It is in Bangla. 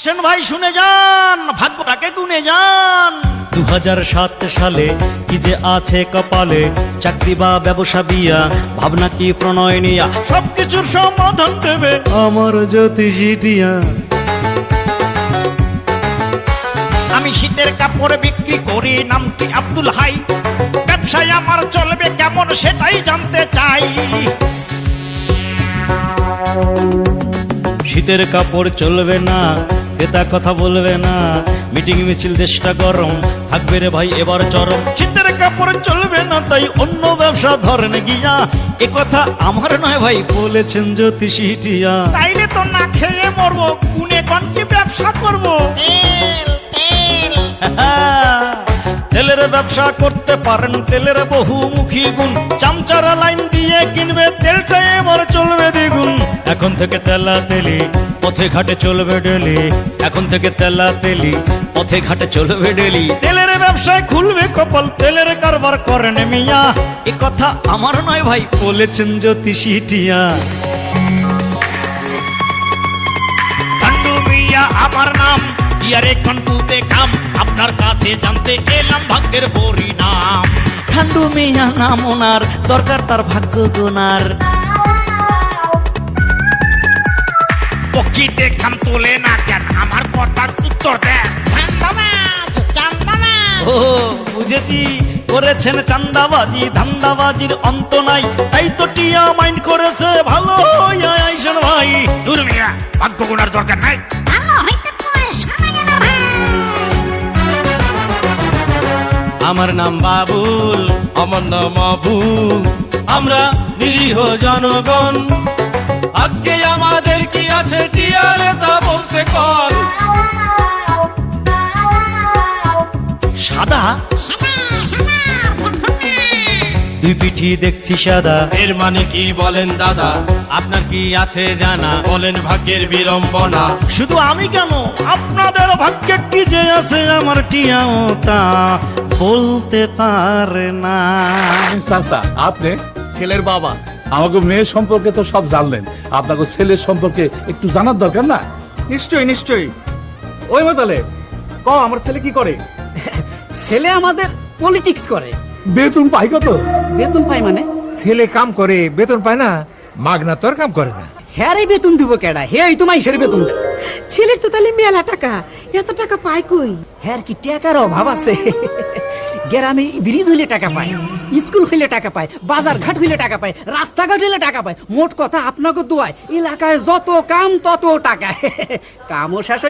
আসেন ভাই শুনে যান, ভাগ্যটাকে গুনে যান। 2007 সালে কি যে আছে কপালে, চাকরি বা ব্যবসা বিয়া, ভাবনা কি প্রণয় নিয়া, সবকিছুর সমাধান দেবে আমার জ্যোতিষীটিয়া। আমি শীতের কাপড় বিক্রি করি, নামটি আব্দুল হাই। ব্যবসায় আমার চলবে কেমন সেটাই জানতে চাই। শীতের কাপড় চলবে না, ক্রেতা কথা বলবে না, মিটিং মিছিল দেশটা গরম থাকবে রে ভাই এবার চরম। শীতের কাপড় চলবে না তাই অন্য ব্যবসা ধরেন গিয়া, এ কথা আমার নয় ভাই বলেছেন জ্যোতিষীটিয়া। তাইলে তো না খেয়ে মরবো, গুনে কোন কি ব্যবসা করবো? তেলের ব্যবসা করতে পারেন, তেলের বহুমুখী গুণ, চামচারা লাইন দিয়ে কিনবে তেলটা এবার চলবে দ্বিগুণ। এখন থেকে তেলা তেলি পথে ঘাটে চলবে ডেলি, এখন থেকে তেলা তেলি পথে ঘাটে চলবে ডেলি। তেলের ব্যবসায় খুলবে কপাল, তেলের কারবার করেন মিয়া, এ কথা আমার নয় ভাই বলেছেন জ্যোতিষীটিয়া। কান্ডু মিয়া আমার নাম, ইয়ারে কন্টুতে কাম, আপনার কাছে জানতে এলাম ভাগ্যের পরিণাম। ঠান্ডু মিয়া নাম ওনার, দরকার তার ভাগ্য গোনার। পক্ষীতে খাম তোলে না কেন, আমার কথার উত্তর দেন। ও বুঝেছি, করেছেন চান্দাবাজি, ধান্দাবাজির অন্ত নাই, তাই তো টিয়া মাইন্ড করেছে ভালো আইসেন ভাই। দূর মিয়া, ভাগ্য গোনার দরকার নাই। আমার নাম বাবুল, আমার নাম আবুল, আমরা নিরীহ জনগণ, আজকে আমাদের কি আছে টিয়ারে তা বলতে কর। সাদা দুই পিঠি দেখছি সাদা, এর মানে কি বলেন দাদা, আপনার কি আছে জানা, বলেন ভাগ্যের বিড়ম্বনা। শুধু আমি কেন, আপনাদের ভাগ্যে কি যে আছে আমার টিয়াও তা বলতে পারে না। চাচা, আপনি ছেলের বাবা, আমাকে মেয়ের সম্পর্কে তো সব জানলেন, আপনাকে ছেলের সম্পর্কে একটু জানার দরকার না? নিশ্চয়ই নিশ্চয়ই। ওই মাতালে ক, আমার ছেলে কি করে? ছেলে আমাদের পলিটিক্স করে। বেতন পাই কত? বেতন পায় মানে? ছেলে কাম করে বেতন পায় না, মাগনা তোর কাম করে না। হ্যারে বেতন দিব কেডা? হে এই তো মাইশের বেতন দেয়। ছেলের তো তাহলে মেলা টাকা, এত টাকা পায় কই? হ্যার কি টাকার অভাব আছে? গ্রামে ব্রিজ হইলে টাকা পায়, স্কুল হইলে টাকা পায়, বাজার ঘাট হইলে টাকা পায়, রাস্তাঘাট হইলে টাকা পায়। মোট কথা আপনাকে দোয়ায় এলাকায় যত কাম তত টাকা। কামও শেষ